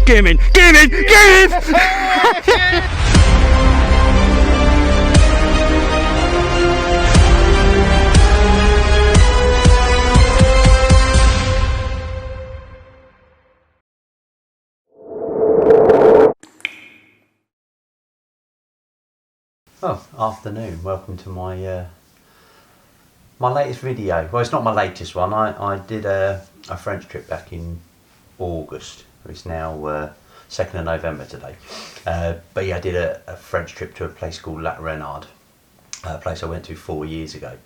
Get him in! Get him in! Get him! Oh, afternoon. Welcome to my my latest video. Well, it's not my latest one. I did a French trip back in August. It's now 2nd of November today. But yeah, I did a French trip to a place called La Renard, a place I went to 4 years ago.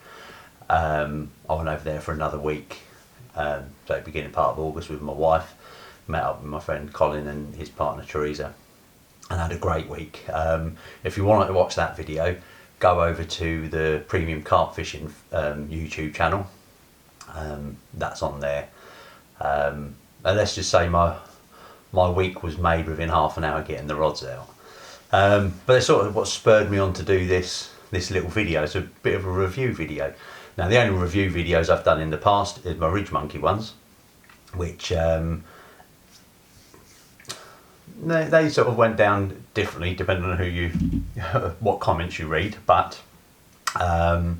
I went over there for another week, so beginning part of August with my wife, met up with my friend Colin and his partner Teresa, and had a great week. If you want to watch that video, go over to the Premium Carp Fishing YouTube channel. That's on there. And let's just say my week was made within half an hour getting the rods out. But it's sort of what spurred me on to do this little video. It's a bit of a review video. Now, the only review videos I've done in the past is my Ridge Monkey ones, which they sort of went down differently depending on who you what comments you read, but I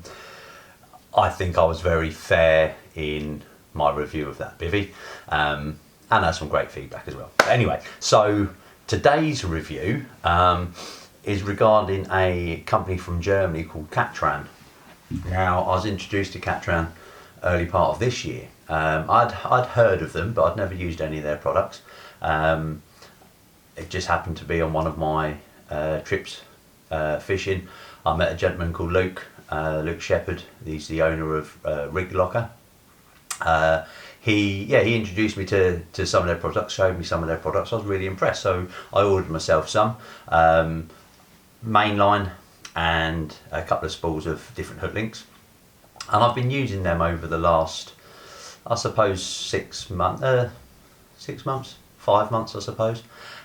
think I was very fair in my review of that bivvy, and had some great feedback as well. But anyway, so today's review is regarding a company from Germany called Katran. Now, I was introduced to Katran early part of this year. I'd heard of them, but I'd never used any of their products. It just happened to be on one of my trips fishing. I met a gentleman called Luke Shepherd. He's the owner of Rig Locker. He introduced me to some of their products, showed me some of their products. I was really impressed, so I ordered myself some mainline and a couple of spools of different hook links, and I've been using them over the last, I suppose, 5 months, I suppose.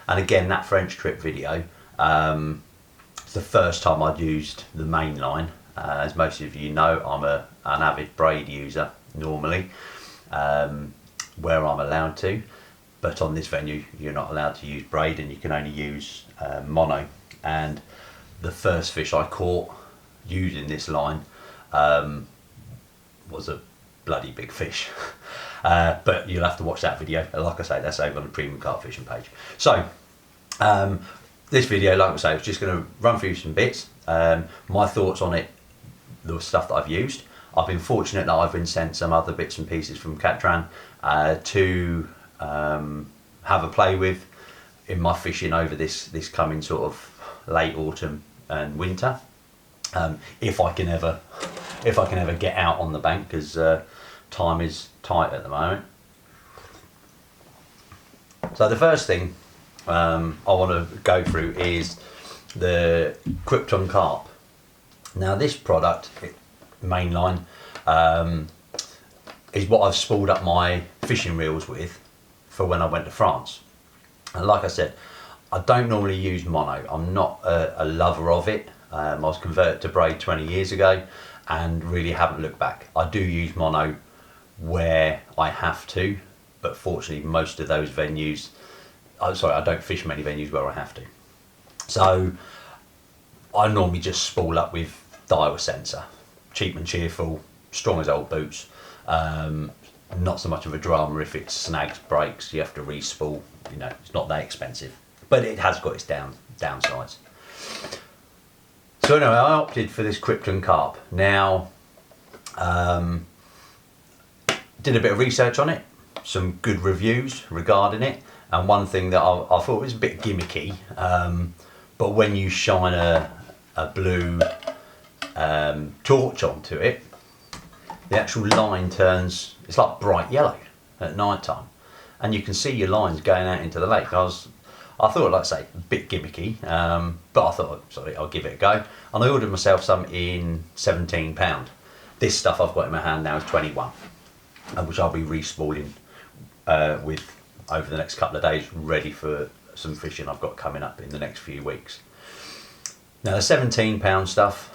And again, that French trip video, it's the first time I'd used the main line. As most of you know, I'm an avid braid user normally, where I'm allowed to, but on this venue you're not allowed to use braid and you can only use mono. And the first fish I caught using this line was a bloody big fish. But you'll have to watch that video. Like I say, that's over on the Premium Carp Fishing page. So this video, like I say, I was just going to run through some bits, my thoughts on it, the stuff that I've used. I've been fortunate that I've been sent some other bits and pieces from Katran to have a play with in my fishing over this coming sort of late autumn and winter, if I can ever get out on the bank, because time is tight at the moment. So the first thing I want to go through is the Krypton carp. Now, this product, mainline, is what I've spooled up my fishing reels with for when I went to France. And like I said, I don't normally use mono. I'm not a lover of it. I was converted to braid 20 years ago and really haven't looked back. I do use mono where I have to, but fortunately most of those venues, I don't fish many venues where I have to. So I normally just spool up with Daiwa sensor, cheap and cheerful, strong as old boots. Not so much of a drama if it snags, breaks, you have to re-spool. You know, it's not that expensive, but it has got its downsides. So anyway, I opted for this Krypton carp. Now, did a bit of research on it, some good reviews regarding it, and one thing that I thought was a bit gimmicky, but when you shine a blue torch onto it, the actual line turns, it's like bright yellow at night time, and you can see your lines going out into the lake. I thought, like I say, a bit gimmicky, but I thought, sorry, I'll give it a go. And I ordered myself some in £17. This stuff I've got in my hand now is 21, which I'll be re-spooling with over the next couple of days, ready for some fishing I've got coming up in the next few weeks. Now, the £17 stuff,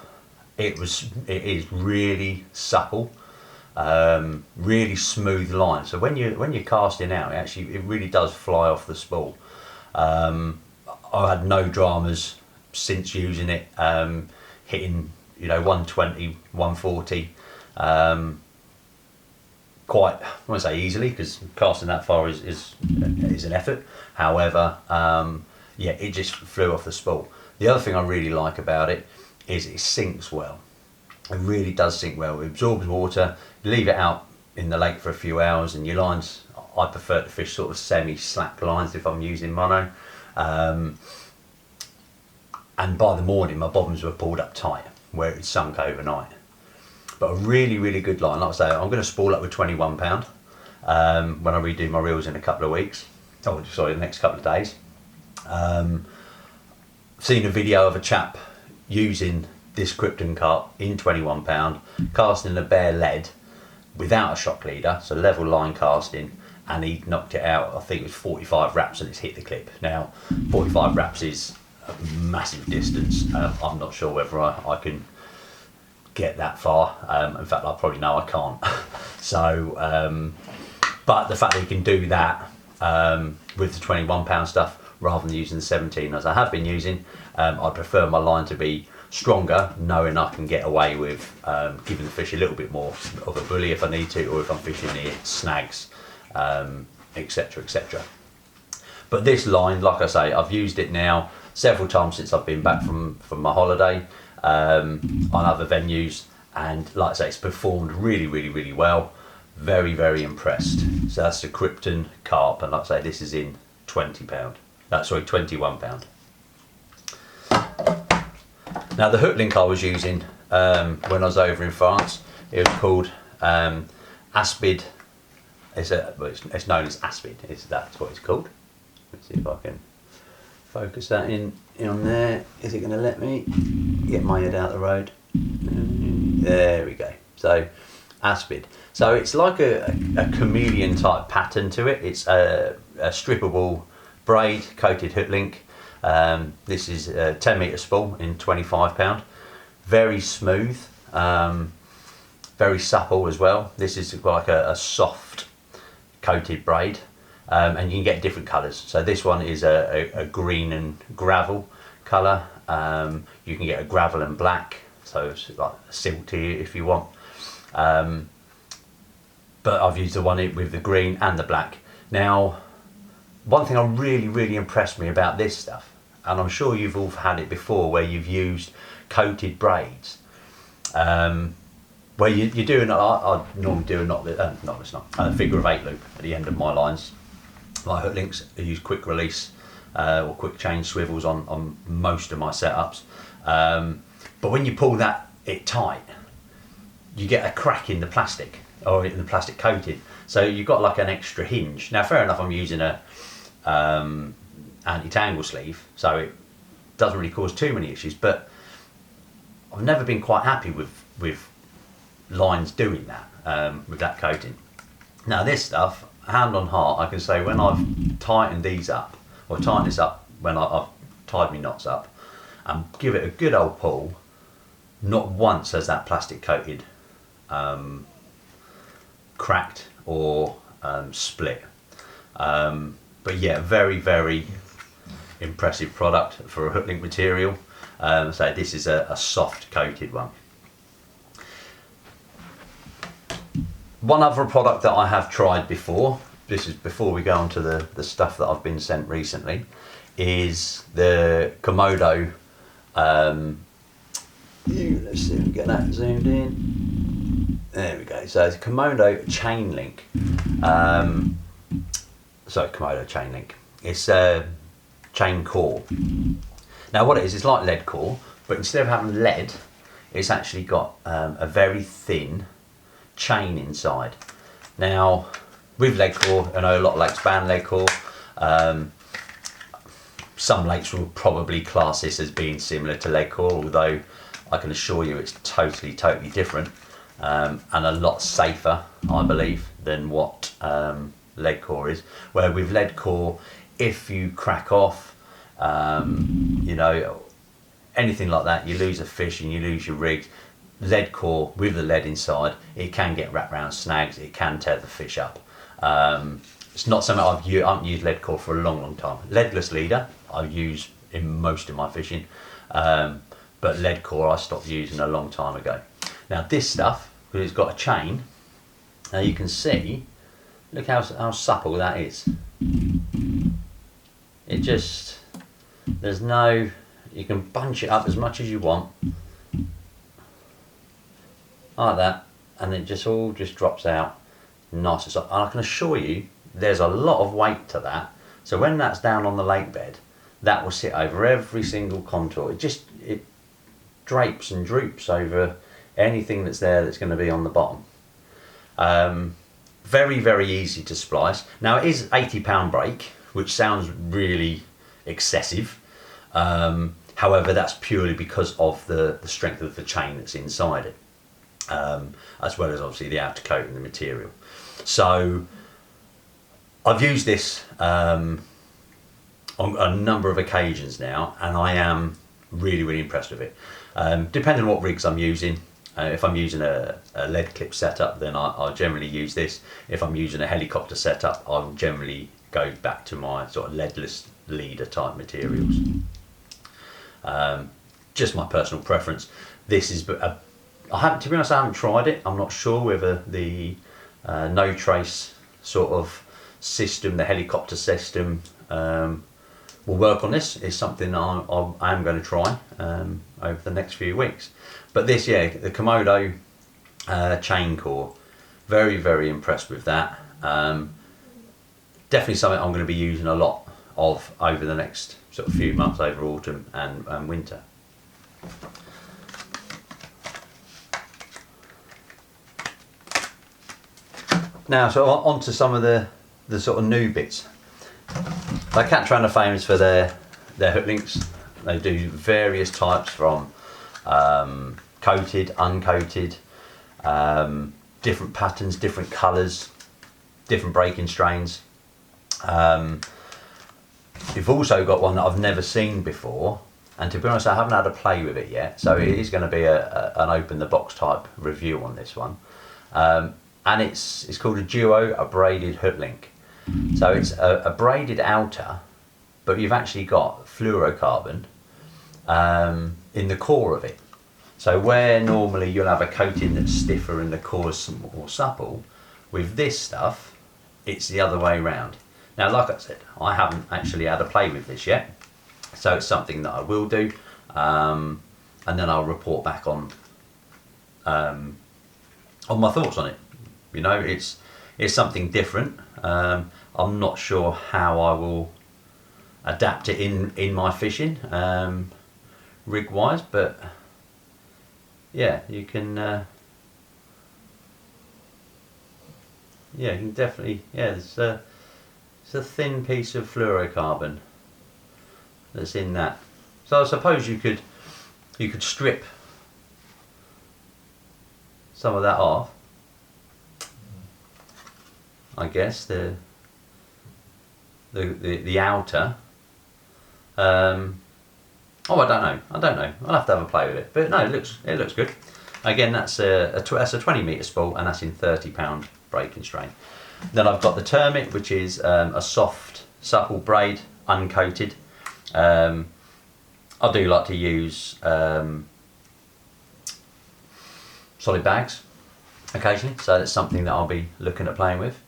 it is really supple, really smooth line. So when you're casting out, it really does fly off the spool. I've had no dramas since using it, hitting 120, 140, quite, I won't say easily, because casting that far is an effort. However, yeah, it just flew off the spool. The other thing I really like about it is it sinks well. It really does sink well. It absorbs water. You leave it out in the lake for a few hours, and your lines, I prefer to fish sort of semi-slack lines if I'm using mono. And by the morning, my bobbins were pulled up tight where it sunk overnight. But a really, really good line. Like I say, I'm going to spool up with 21 pound when I redo my reels in a couple of weeks. Oh, sorry, the next couple of days. Seen a video of a chap using this Krypton carp in 21 pound, casting a bare lead without a shock leader, so level line casting, and he knocked it out. I think it was 45 wraps, and it's hit the clip. Now, 45 wraps is a massive distance. I'm not sure whether I can get that far. In fact, I probably know I can't. So, but the fact that you can do that with the 21 pound stuff rather than using the 17 as I have been using, I prefer my line to be stronger, knowing I can get away with giving the fish a little bit more of a bully if I need to, or if I'm fishing near snags, etc, etc. But this line, like I say, I've used it now several times since I've been back from my holiday on other venues, and like I say, it's performed really, really, really well. Very, very impressed. So that's the Krypton carp, and like I say, this is in 20 pound. Sorry, 21 pound. Now the hook link I was using when I was over in France, it was called Aspid. It's known as Aspid. That's what it's called. Let's see if I can focus that in on there. Is it going to let me get my head out the road? There we go. So Aspid. So it's like a chameleon type pattern to it. It's a strippable braid coated hook link. This is a 10 metre spool in 25 pound. Very smooth, very supple as well. This is like a soft coated braid, and you can get different colours. So this one is a green and gravel colour. You can get a gravel and black, so it's like silty if you want. But I've used the one with the green and the black. Now, one thing that really, really impressed me about this stuff, and I'm sure you've all had it before, where you've used coated braids, where you're doing, I normally do a figure of 8 loop at the end of my lines. My hook links, I use quick release or quick change swivels on most of my setups. But when you pull it tight, you get a crack in the plastic, or in the plastic coating. So you've got like an extra hinge. Now, fair enough, I'm using a anti-tangle sleeve, so it doesn't really cause too many issues, but I've never been quite happy with lines doing that, with that coating. Now this stuff, hand on heart, I can say when I've tightened these up, or tightened this up when I've tied my knots up, and give it a good old pull, not once has that plastic coated cracked or split. But yeah, very, very impressive product for a hook link material. So this is a soft coated one. One other product that I have tried before, this is before we go on to the stuff that I've been sent recently, is the Komodo, let's see if we can get that zoomed in. There we go. So it's Komodo chain link. Komodo chain link. It's a chain core. Now what it is, it's like lead core, but instead of having lead, it's actually got a very thin chain inside. Now with lead core, I know a lot of lakes ban lead core. Some lakes will probably class this as being similar to lead core, although I can assure you it's totally different, and a lot safer, I believe, than what lead core is. Where with lead core, if you crack off, anything like that, you lose a fish and you lose your rig. Lead core with the lead inside, it can get wrapped around snags, it can tear the fish up. it's not something I haven't used lead core for a long time. Leadless leader I've used in most of my fishing, but lead core I stopped using a long time ago. Now this stuff, because it's got a chain, now you can see, look how supple that is. It just, there's no, you can bunch it up as much as you want, like that, and it just all just drops out nice and soft. And I can assure you, there's a lot of weight to that. So when that's down on the lake bed, that will sit over every single contour. It drapes and droops over anything that's there that's going to be on the bottom. Very, very easy to splice. Now it is 80-pound break, which sounds really excessive. However, that's purely because of the strength of the chain that's inside it, as well as obviously the outer coat and the material. So I've used this on a number of occasions now, and I am really, really impressed with it. Depending on what rigs I'm using, if I'm using a lead clip setup, then I'll generally use this. If I'm using a helicopter setup, I'll generally go back to my sort of leadless leader type materials. Just my personal preference. This is, to be honest, I haven't tried it. I'm not sure whether the no trace sort of system, the helicopter system, will work on this. It's something I am going to try over the next few weeks. But this, yeah, the Komodo chain core, very, very impressed with that. Definitely something I'm going to be using a lot of over the next sort of few months, over autumn and winter. Now, so on to some of the sort of new bits. Like Katran are famous for their hook links. They do various types from coated, uncoated, different patterns, different colours, different breaking strains. You've also got one that I've never seen before, and to be honest I haven't had a play with it yet, so it is going to be an open the box type review on this one. And it's called a duo, a braided hook link. So it's a braided outer, but you've actually got fluorocarbon in the core of it. So where normally you'll have a coating that's stiffer and the core is more supple, with this stuff it's the other way around. Now, like I said, I haven't actually had a play with this yet, so it's something that I will do, and then I'll report back on my thoughts on it. You know, it's something different. I'm not sure how I will adapt it in my fishing, rig wise, but yeah, you can definitely, it's a thin piece of fluorocarbon that's in that. So I suppose you could strip some of that off, I guess, the outer. I don't know. I'll have to have a play with it. But no, it looks good. Again, that's a 20 metre spool, and that's in 30-pound breaking strain. Then I've got the Termit, which is a soft, supple braid, uncoated. I do like to use solid bags occasionally, so that's something that I'll be looking at playing with.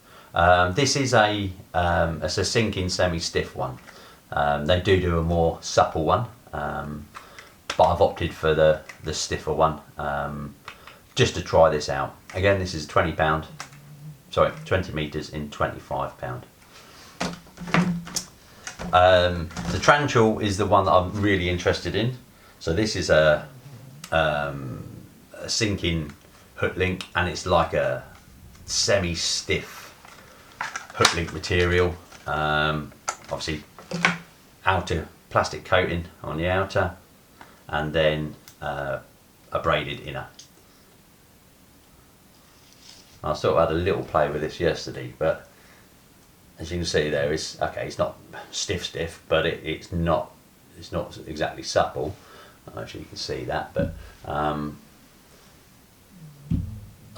This is it's a sinking semi-stiff one. They do a more supple one, but I've opted for the stiffer one just to try this out. Again, this is 20 metres in 25 pound. The Tranchal is the one that I'm really interested in. So this is a sinking hook link, and it's like a semi-stiff hook link material. Obviously outer plastic coating on the outer, and then a braided inner. I sort of had a little play with this yesterday, but as you can see there, it's not stiff, but it's not exactly supple. I'm not sure you can see that, but I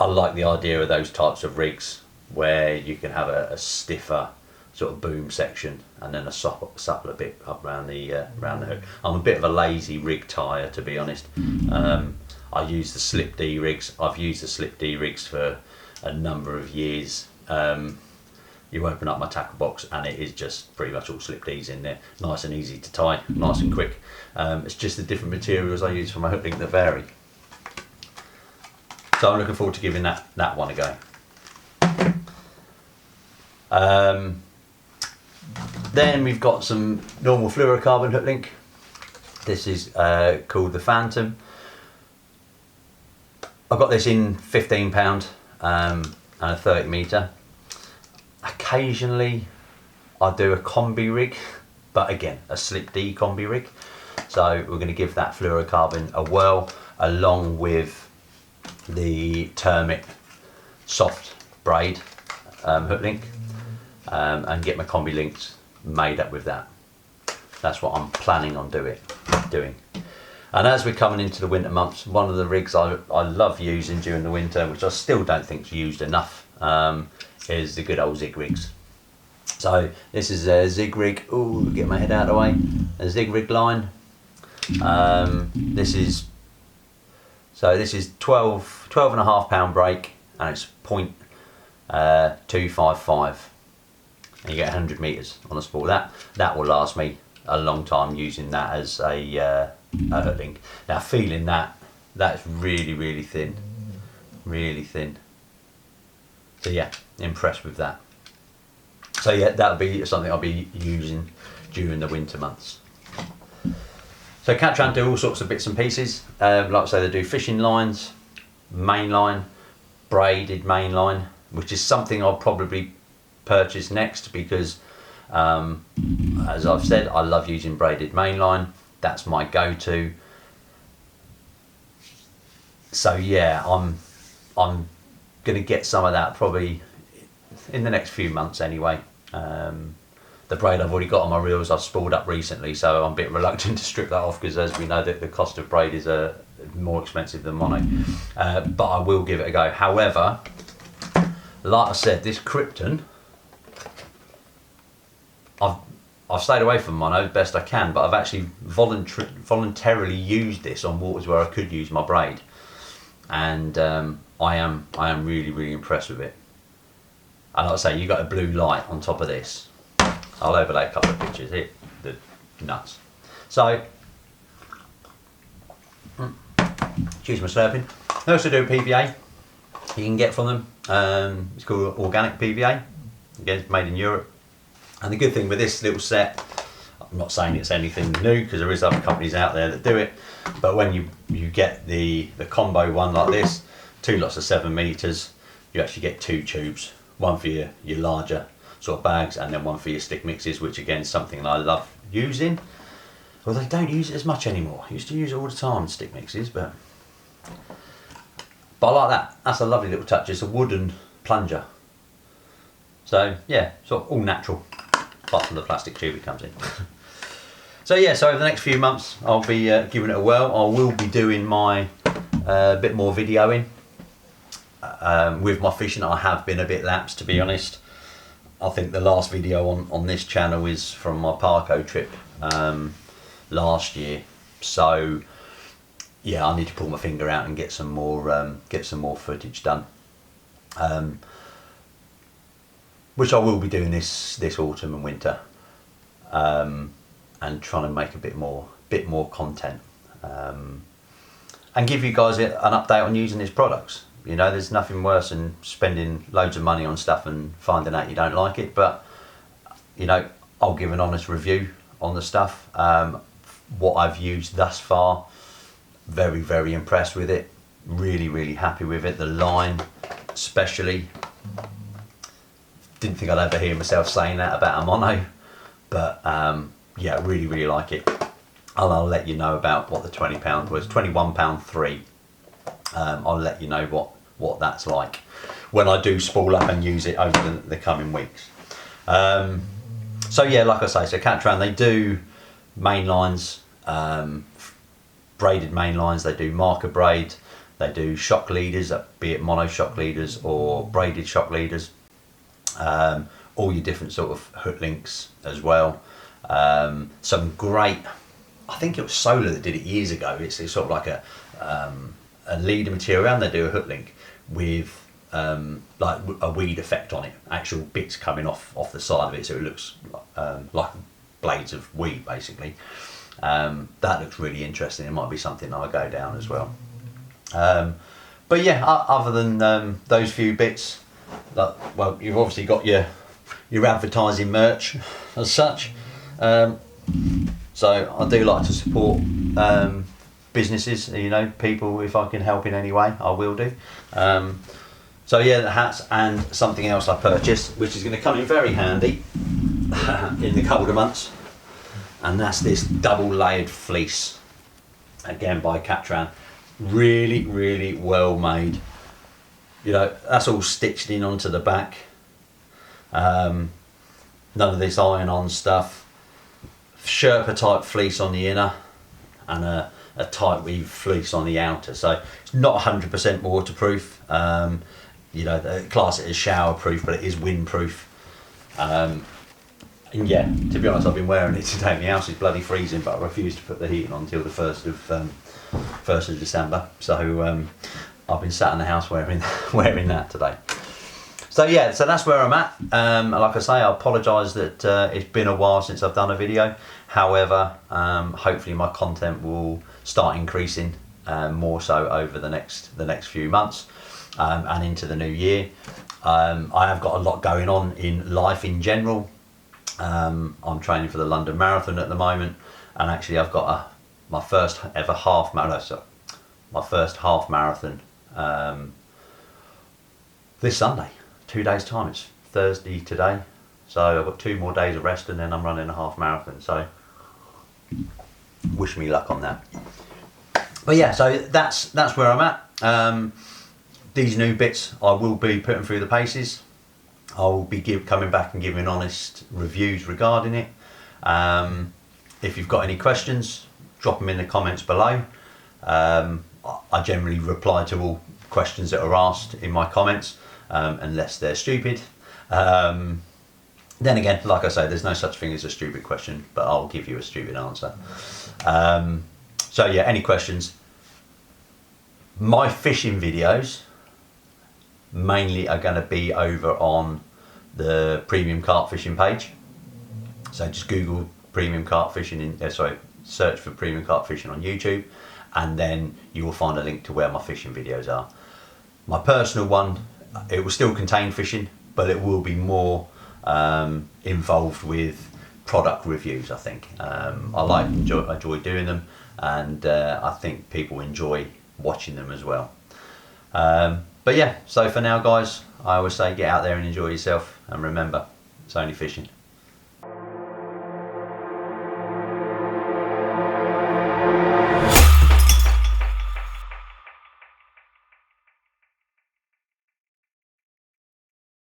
like the idea of those types of rigs where you can have a stiffer sort of boom section and then a suppler bit up around the hook. I'm a bit of a lazy rig tire, to be honest. I use the slip D rigs. I've used the slip D rigs for a number of years. You open up my tackle box and it is just pretty much all slip Ds in there. Nice and easy to tie, nice and quick. It's just the different materials I use for my hook link that vary. So I'm looking forward to giving that one a go. Then we've got some normal fluorocarbon hook link. This is called the Phantom. I've got this in £15 and a 30 metre. Occasionally I do a combi rig, but again a slip D combi rig. So we're going to give that fluorocarbon a whirl along with the Termit soft braid hook link, and get my combi links made up with that. That's what I'm planning on doing. And as we're coming into the winter months, one of the rigs I love using during the winter, which I still don't think is used enough, is the good old zig rigs. So this is a zig rig. Ooh, get my head out of the way. A zig rig line. This is 12.5 pound break, and it's 0.255, and you get 100 meters on a spool. That will last me a long time using that as a hook link. Now feeling that's really thin, really thin. So yeah, impressed with that. So yeah, that'll be something I'll be using during the winter months. So Katran do all sorts of bits and pieces. Like I say, they do fishing lines, main line, braided main line, which is something I'll probably purchase next because, as I've said, I love using braided main line. That's my go-to. So yeah, I'm going to get some of that probably in the next few months anyway. The braid I've already got on my reels I've spooled up recently, so I'm a bit reluctant to strip that off because, as we know, that the cost of braid is more expensive than mono. But I will give it a go. However, like I said, this Krypton, I've stayed away from mono best I can, but I've actually voluntarily used this on waters where I could use my braid, and I am really impressed with it. And like I say, you got a blue light on top of this. I'll overlay a couple of pictures here. The nuts. So, excuse my slurping. They also do PVA. You can get from them. It's called organic PVA. Again, it's made in Europe. And the good thing with this little set, I'm not saying it's anything new because there is other companies out there that do it, but when you get the combo one like this, 2 lots of 7 meters, you actually get 2 tubes, one for your larger sort of bags and then one for your stick mixes, which again is something I love using. Well, they don't use it as much anymore. I used to use it all the time, stick mixes, but I like that. That's a lovely little touch. It's a wooden plunger. So yeah, sort of all natural, apart from the plastic tube it comes in. So yeah, so over the next few months I'll be giving it a whirl. I will be doing my bit more videoing. With my fishing, I have been a bit lapsed, to be honest. I think the last video on this channel is from my Parco trip last year. So yeah, I need to pull my finger out and get some more footage done. Which I will be doing this autumn and winter, and trying to make a bit more content, and give you guys an update on using these products. You know, there's nothing worse than spending loads of money on stuff and finding out you don't like it. But you know, I'll give an honest review on the stuff. What I've used thus far, very impressed with it. Really happy with it. The line, especially. Didn't think I'd ever hear myself saying that about a mono, but yeah, really like it. And I'll let you know about what the £20 was, £21.3. I'll let you know what that's like when I do spool up and use it over the coming weeks. So yeah, like I say, so Katran, they do main lines, braided main lines. They do marker braid. They do shock leaders, be it mono shock leaders or braided shock leaders. all your different sort of hook links as well. Some great, I think it was Solar that did it years ago. It's sort of like a leader material, and they do a hook link with like a weed effect on it, actual bits coming off the side of it, so it looks like blades of weed basically. That looks really interesting. It might be something I'll go down as well. But yeah, other than those few bits, well, you've obviously got your advertising merch as such. So I do like to support businesses, you know, people. If I can help in any way, I will do. So yeah, the hats and something else I purchased, which is going to come in very handy in the colder months, and that's this double layered fleece, again by Katran. Really, really well made. You know, that's all stitched in onto the back. None of this iron-on stuff. Sherpa type fleece on the inner, and a tight weave fleece on the outer. So it's not 100% waterproof. You know, they class it as showerproof, but it is windproof. And yeah, to be honest, I've been wearing it today. My house is bloody freezing, but I refuse to put the heating on until the 1st of December. So I've been sat in the house wearing that today. So yeah, so that's where I'm at. Like I say, I apologise that it's been a while since I've done a video. However, hopefully my content will start increasing more so over the next few months and into the new year. I have got a lot going on in life in general. I'm training for the London Marathon at the moment, and actually I've got my first ever half marathon this Sunday, 2 days time. It's Thursday today, so I've got 2 more days of rest and then I'm running a half marathon, so wish me luck on that. But yeah, so that's where I'm at. These new bits I will be putting through the paces. I will be coming back and giving honest reviews regarding it. If you've got any questions, drop them in the comments below. I generally reply to all questions that are asked in my comments, unless they're stupid. Then again, like I say, there's no such thing as a stupid question, but I'll give you a stupid answer. So yeah, any questions? My fishing videos mainly are going to be over on the Premium Carp Fishing page. So just Google Premium Carp Fishing, search for Premium Carp Fishing on YouTube, and then you will find a link to where my fishing videos are. My personal one, it will still contain fishing, but it will be more involved with product reviews, I think. I enjoy doing them, and I think people enjoy watching them as well. But yeah, so for now guys, I always say get out there and enjoy yourself, and remember, it's only fishing.